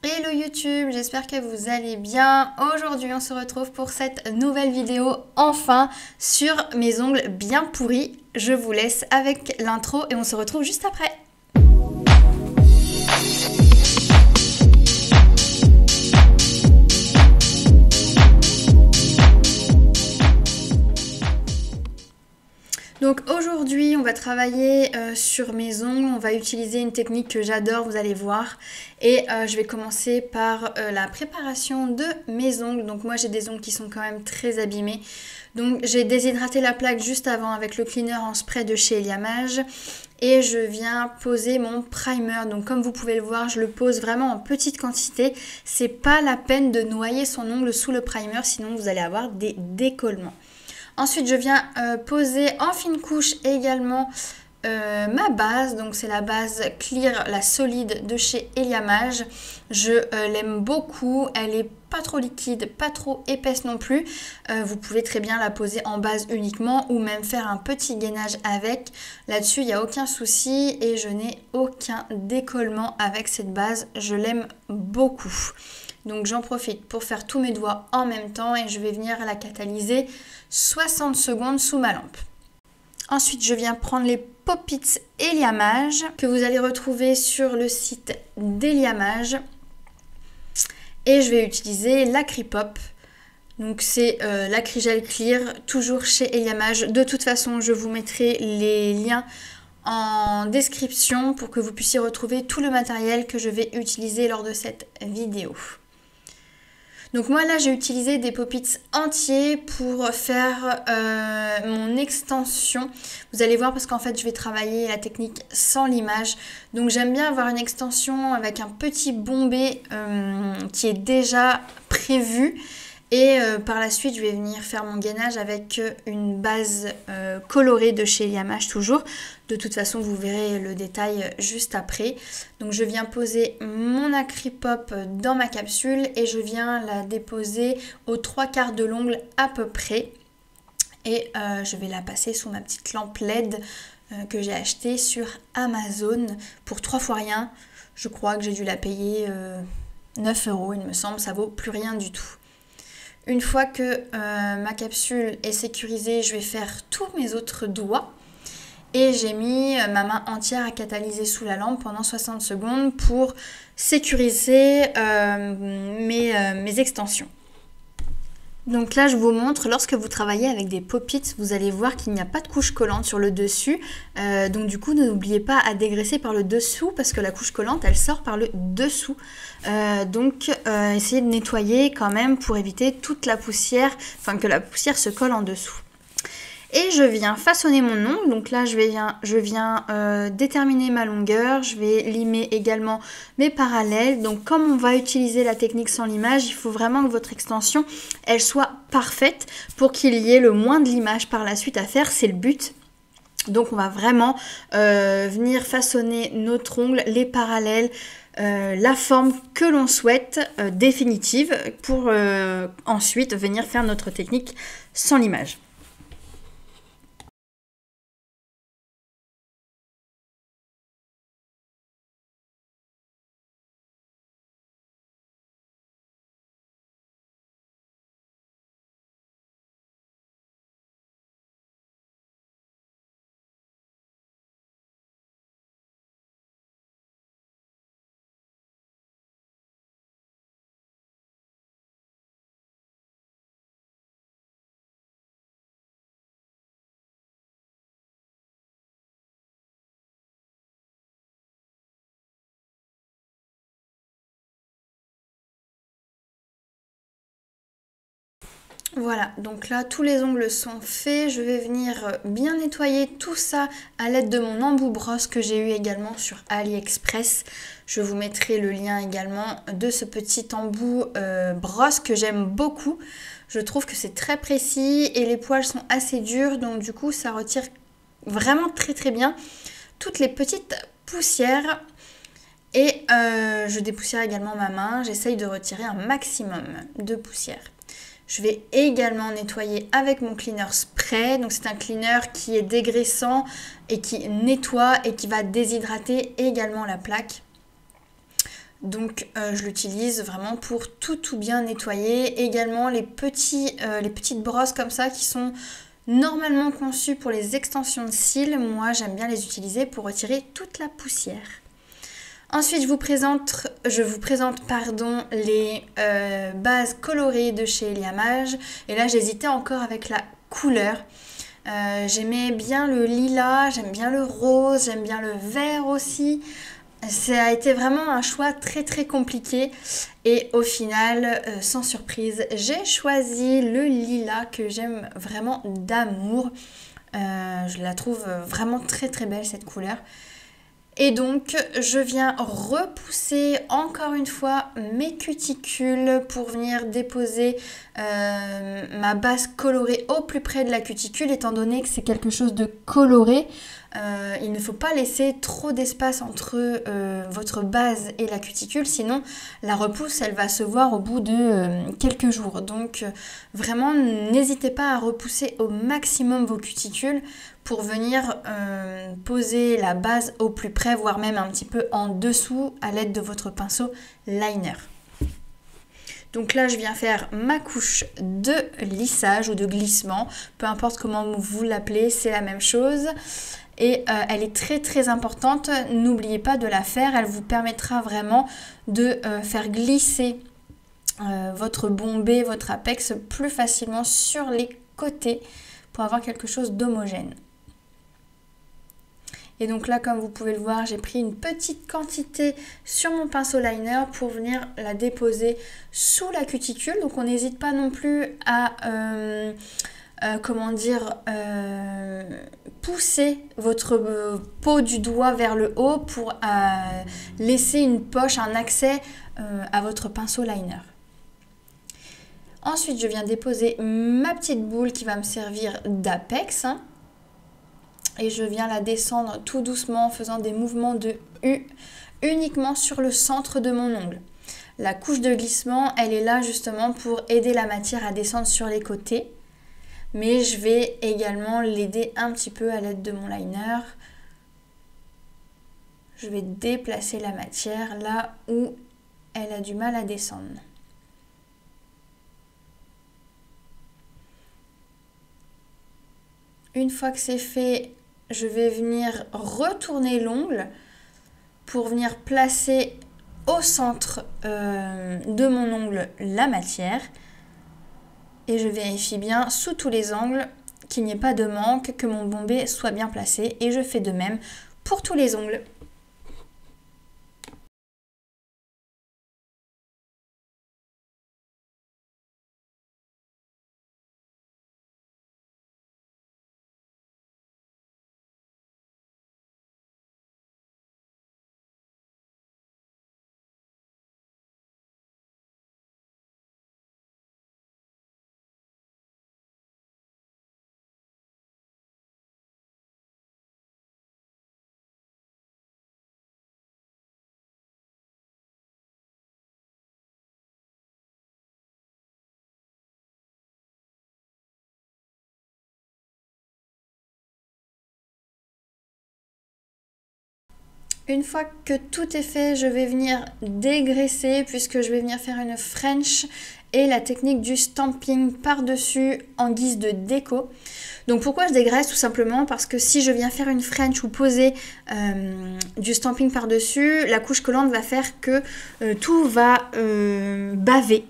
Hello YouTube, j'espère que vous allez bien. Aujourd'hui on se retrouve pour cette nouvelle vidéo enfin sur mes ongles bien pourris. Je vous laisse avec l'intro et on se retrouve juste après. Donc aujourd'hui on va travailler sur mes ongles, on va utiliser une technique que j'adore, vous allez voir. Et je vais commencer par la préparation de mes ongles. Donc moi j'ai des ongles qui sont quand même très abîmés. Donc j'ai déshydraté la plaque juste avant avec le cleaner en spray de chez Eliamage. Et je viens poser mon primer. Donc comme vous pouvez le voir, je le pose vraiment en petite quantité. C'est pas la peine de noyer son ongle sous le primer, sinon vous allez avoir des décollements. Ensuite, je viens poser en fine couche également ma base. Donc, c'est la base Clear, la solide de chez Eliamage. Je l'aime beaucoup. Elle n'est pas trop liquide, pas trop épaisse non plus. Vous pouvez très bien la poser en base uniquement ou même faire un petit gainage avec. Là-dessus, il n'y a aucun souci et je n'ai aucun décollement avec cette base. Je l'aime beaucoup. Donc j'en profite pour faire tous mes doigts en même temps et je vais venir la catalyser 60 secondes sous ma lampe. Ensuite, je viens prendre les Pop-Its Eliamage que vous allez retrouver sur le site d'Eliamage. Et je vais utiliser l'Acripop. Donc c'est l'Acrigel Clear, toujours chez Eliamage. De toute façon, je vous mettrai les liens en description pour que vous puissiez retrouver tout le matériel que je vais utiliser lors de cette vidéo. Donc moi là j'ai utilisé des Pop-Its entiers pour faire mon extension. Vous allez voir parce qu'en fait je vais travailler la technique sans limage. Donc j'aime bien avoir une extension avec un petit bombé qui est déjà prévu. Et par la suite, je vais venir faire mon gainage avec une base colorée de chez Eliamage toujours. De toute façon, vous verrez le détail juste après. Donc, je viens poser mon Acripop dans ma capsule et je viens la déposer aux 3/4 de l'ongle à peu près. Et je vais la passer sous ma petite lampe LED que j'ai achetée sur Amazon pour 3 fois rien. Je crois que j'ai dû la payer 9 €, il me semble. Ça vaut plus rien du tout. Une fois que ma capsule est sécurisée, je vais faire tous mes autres doigts. Et j'ai mis ma main entière à catalyser sous la lampe pendant 60 secondes pour sécuriser mes extensions. Donc là, je vous montre, lorsque vous travaillez avec des Pop-Its, vous allez voir qu'il n'y a pas de couche collante sur le dessus. Donc du coup, n'oubliez pas à dégraisser par le dessous parce que la couche collante, elle sort par le dessous. Donc essayez de nettoyer quand même pour éviter toute la poussière, enfin que la poussière se colle en dessous. Et je viens façonner mon ongle, donc là je viens déterminer ma longueur, je vais limer également mes parallèles. Donc comme on va utiliser la technique sans limage, il faut vraiment que votre extension elle soit parfaite pour qu'il y ait le moins de limage par la suite à faire, c'est le but. Donc on va vraiment venir façonner notre ongle, les parallèles, la forme que l'on souhaite définitive pour ensuite venir faire notre technique sans limage. Voilà, donc là tous les ongles sont faits, je vais venir bien nettoyer tout ça à l'aide de mon embout brosse que j'ai eu également sur AliExpress. Je vous mettrai le lien également de ce petit embout brosse que j'aime beaucoup. Je trouve que c'est très précis et les poils sont assez durs, donc du coup ça retire vraiment très bien toutes les petites poussières. Et je dépoussière également ma main, j'essaye de retirer un maximum de poussière. Je vais également nettoyer avec mon cleaner spray. Donc c'est un cleaner qui est dégraissant et qui nettoie et qui va déshydrater également la plaque. Donc je l'utilise vraiment pour tout bien nettoyer. Également les petites brosses comme ça qui sont normalement conçues pour les extensions de cils. Moi j'aime bien les utiliser pour retirer toute la poussière. Ensuite je vous présente les bases colorées de chez Liamage. Et là j'hésitais encore avec la couleur. J'aimais bien le lilas, j'aime bien le rose, j'aime bien le vert aussi. Ça a été vraiment un choix très compliqué et au final, sans surprise, j'ai choisi le lilas que j'aime vraiment d'amour. Je la trouve vraiment très belle cette couleur. Et donc, je viens repousser encore une fois mes cuticules pour venir déposer ma base colorée au plus près de la cuticule, étant donné que c'est quelque chose de coloré. Il ne faut pas laisser trop d'espace entre votre base et la cuticule, sinon la repousse, elle va se voir au bout de quelques jours. Donc, vraiment, n'hésitez pas à repousser au maximum vos cuticules pour venir poser la base au plus près, voire même un petit peu en dessous à l'aide de votre pinceau liner. Donc là, je viens faire ma couche de lissage ou de glissement, peu importe comment vous l'appelez, c'est la même chose. Et elle est très importante, n'oubliez pas de la faire, elle vous permettra vraiment de faire glisser votre bombé, votre apex plus facilement sur les côtés pour avoir quelque chose d'homogène. Et donc là, comme vous pouvez le voir, j'ai pris une petite quantité sur mon pinceau liner pour venir la déposer sous la cuticule. Donc on n'hésite pas non plus à pousser votre peau du doigt vers le haut pour laisser une poche, un accès à votre pinceau liner. Ensuite, je viens déposer ma petite boule qui va me servir d'apex. Et je viens la descendre tout doucement en faisant des mouvements de U uniquement sur le centre de mon ongle. La couche de glissement, elle est là justement pour aider la matière à descendre sur les côtés. Mais je vais également l'aider un petit peu à l'aide de mon liner. Je vais déplacer la matière là où elle a du mal à descendre. Une fois que c'est fait, je vais venir retourner l'ongle pour venir placer au centre de mon ongle la matière. Et je vérifie bien sous tous les angles qu'il n'y ait pas de manque, que mon bombé soit bien placé. Et je fais de même pour tous les ongles. Une fois que tout est fait, je vais venir dégraisser puisque je vais venir faire une French et la technique du stamping par-dessus en guise de déco. Donc pourquoi je dégraisse? Tout simplement parce que si je viens faire une French ou poser du stamping par-dessus, la couche collante va faire que tout va baver.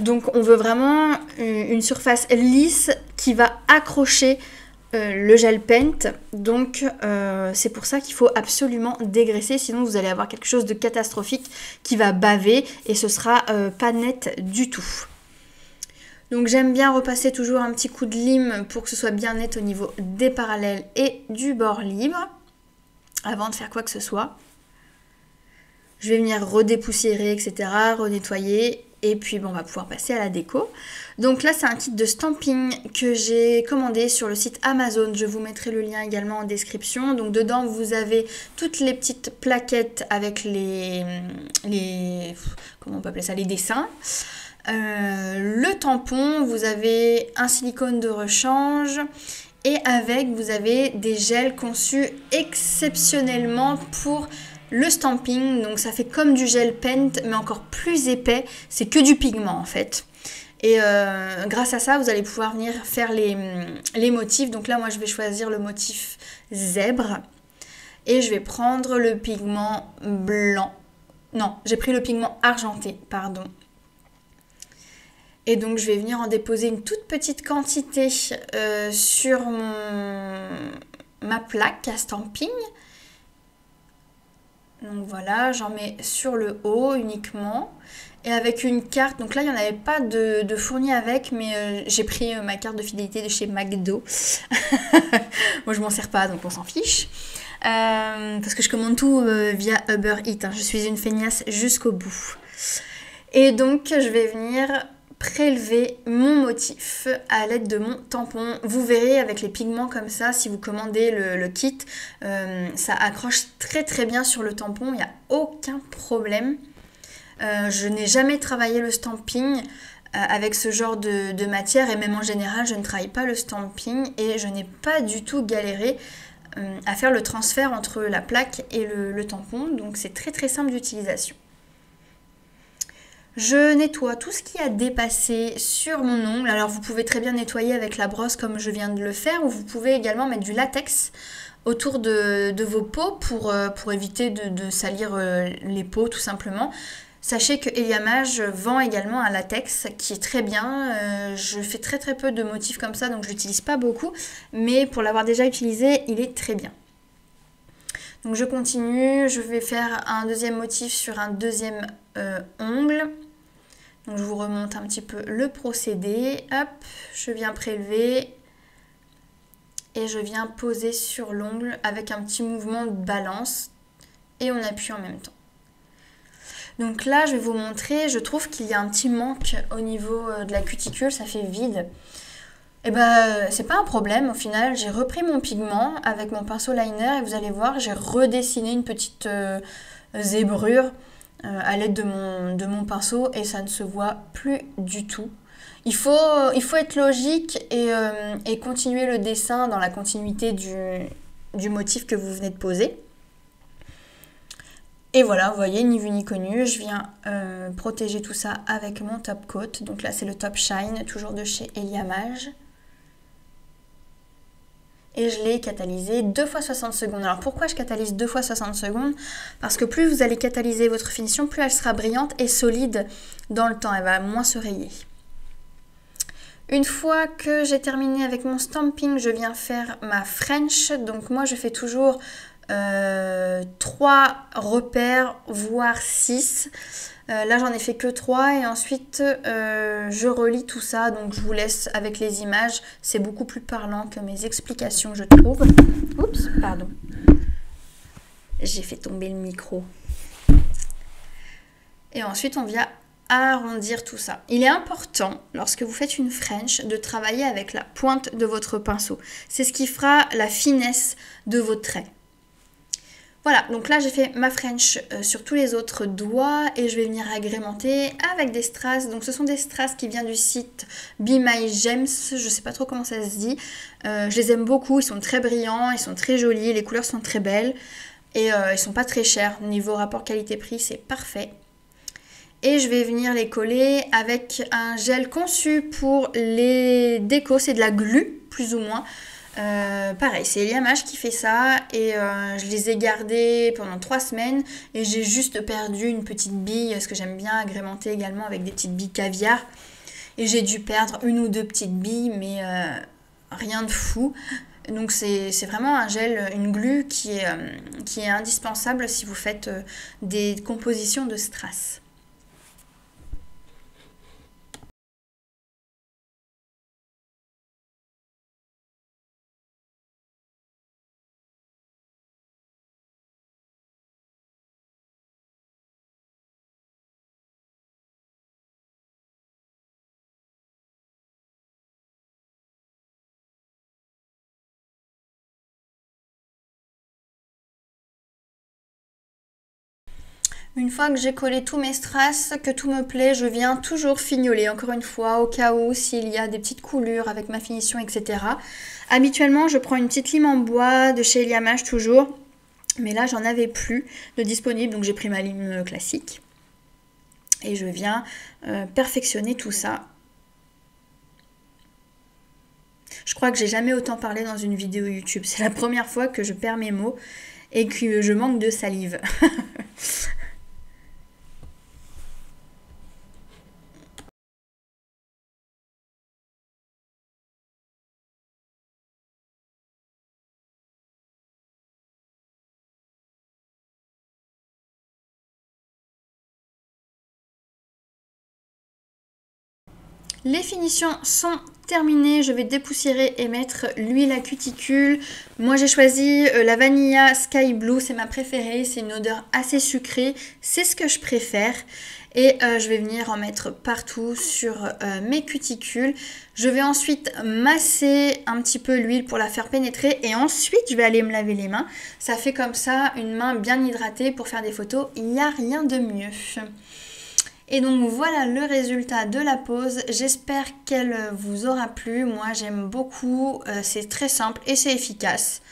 Donc on veut vraiment une surface lisse qui va accrocher le gel paint. Donc c'est pour ça qu'il faut absolument dégraisser, sinon vous allez avoir quelque chose de catastrophique qui va baver et ce sera pas net du tout. Donc j'aime bien repasser toujours un petit coup de lime pour que ce soit bien net au niveau des parallèles et du bord libre avant de faire quoi que ce soit. Je vais venir redépoussiérer, etc., renettoyer. Et puis bon, on va pouvoir passer à la déco. Donc là, c'est un kit de stamping que j'ai commandé sur le site Amazon. Je vous mettrai le lien également en description. Donc dedans, vous avez toutes les petites plaquettes avec comment on peut appeler ça, les dessins. Le tampon, vous avez un silicone de rechange. Et avec, vous avez des gels conçus exceptionnellement pour le stamping, donc ça fait comme du gel paint mais encore plus épais, c'est que du pigment en fait. Et grâce à ça, vous allez pouvoir venir faire les motifs. Donc là, moi, je vais choisir le motif zèbre. Et je vais prendre le pigment blanc. Non, j'ai pris le pigment argenté, pardon. Et donc, je vais venir en déposer une toute petite quantité sur ma plaque à stamping. Donc voilà, j'en mets sur le haut uniquement. Et avec une carte, donc là il n'y en avait pas de fourni avec, mais j'ai pris ma carte de fidélité de chez McDo. Moi je m'en sers pas, donc on s'en fiche. Parce que je commande tout via Uber Eats, hein. Je suis une feignasse jusqu'au bout. Et donc je vais venir prélever mon motif à l'aide de mon tampon. Vous verrez avec les pigments comme ça, si vous commandez le kit, ça accroche très très bien sur le tampon, il n'y a aucun problème. Je n'ai jamais travaillé le stamping avec ce genre de matière et même en général je ne travaille pas le stamping et je n'ai pas du tout galéré à faire le transfert entre la plaque et le tampon, donc c'est très très simple d'utilisation. Je nettoie tout ce qui a dépassé sur mon ongle. Alors vous pouvez très bien nettoyer avec la brosse comme je viens de le faire, ou vous pouvez également mettre du latex autour de vos peaux pour éviter de salir les peaux tout simplement. Sachez que Eliamage vend également un latex qui est très bien. Je fais très très peu de motifs comme ça, donc je l'utilise pas beaucoup. Mais pour l'avoir déjà utilisé, il est très bien. Donc je continue. Je vais faire un deuxième motif sur un deuxième ongle. Donc je vous remonte un petit peu le procédé. Hop, je viens prélever. Et je viens poser sur l'ongle avec un petit mouvement de balance. Et on appuie en même temps. Donc là, je vais vous montrer, je trouve qu'il y a un petit manque au niveau de la cuticule, ça fait vide. Et ben, c'est pas un problème, au final, j'ai repris mon pigment avec mon pinceau liner et vous allez voir, j'ai redessiné une petite zébrure à l'aide de mon pinceau et ça ne se voit plus du tout. Il faut être logique et continuer le dessin dans la continuité du motif que vous venez de poser. Et voilà, vous voyez, ni vu ni connu, je viens protéger tout ça avec mon top coat. Donc là, c'est le Top Shine, toujours de chez Eliamage. Et je l'ai catalysé 2 fois 60 secondes. Alors pourquoi je catalyse 2 fois 60 secondes? Parce que plus vous allez catalyser votre finition, plus elle sera brillante et solide dans le temps. Elle va moins se rayer. Une fois que j'ai terminé avec mon stamping, je viens faire ma French. Donc moi, je fais toujours 3 repères, voire 6. Là, j'en ai fait que 3 et ensuite, je relis tout ça. Donc, je vous laisse avec les images. C'est beaucoup plus parlant que mes explications, je trouve. Oups, pardon. J'ai fait tomber le micro. Et ensuite, on vient arrondir tout ça. Il est important, lorsque vous faites une French, de travailler avec la pointe de votre pinceau. C'est ce qui fera la finesse de vos traits. Voilà, donc là j'ai fait ma French sur tous les autres doigts et je vais venir agrémenter avec des strass. Donc ce sont des strass qui viennent du site Be My Gems, je ne sais pas trop comment ça se dit. Je les aime beaucoup, ils sont très brillants, ils sont très jolis, les couleurs sont très belles et ils sont pas très chers. Niveau rapport qualité-prix, c'est parfait. Et je vais venir les coller avec un gel conçu pour les décos, c'est de la glu plus ou moins. Pareil, c'est Eliamage qui fait ça et je les ai gardés pendant 3 semaines et j'ai juste perdu une petite bille parce que j'aime bien agrémenter également avec des petites billes caviar et j'ai dû perdre 1 ou 2 petites billes mais rien de fou. Donc c'est vraiment un gel, une glu qui est indispensable si vous faites des compositions de strass. Une fois que j'ai collé tous mes strass, que tout me plaît, je viens toujours fignoler, encore une fois, au cas où, s'il y a des petites coulures avec ma finition, etc. Habituellement, je prends une petite lime en bois de chez Eliamage toujours. Mais là, j'en avais plus de disponible, donc j'ai pris ma ligne classique. Et je viens perfectionner tout ça. Je crois que j'ai jamais autant parlé dans une vidéo YouTube. C'est la première fois que je perds mes mots et que je manque de salive. Les finitions sont terminées, je vais dépoussiérer et mettre l'huile à cuticule. Moi j'ai choisi la Vanilla Sky Blue, c'est ma préférée, c'est une odeur assez sucrée, c'est ce que je préfère. Et je vais venir en mettre partout sur mes cuticules. Je vais ensuite masser un petit peu l'huile pour la faire pénétrer et ensuite je vais aller me laver les mains. Ça fait comme ça une main bien hydratée pour faire des photos, il n'y a rien de mieux. Et donc voilà le résultat de la pose, j'espère qu'elle vous aura plu, moi j'aime beaucoup, c'est très simple et c'est efficace.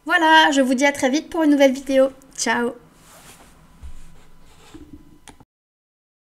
Voilà, je vous dis à très vite pour une nouvelle vidéo, ciao!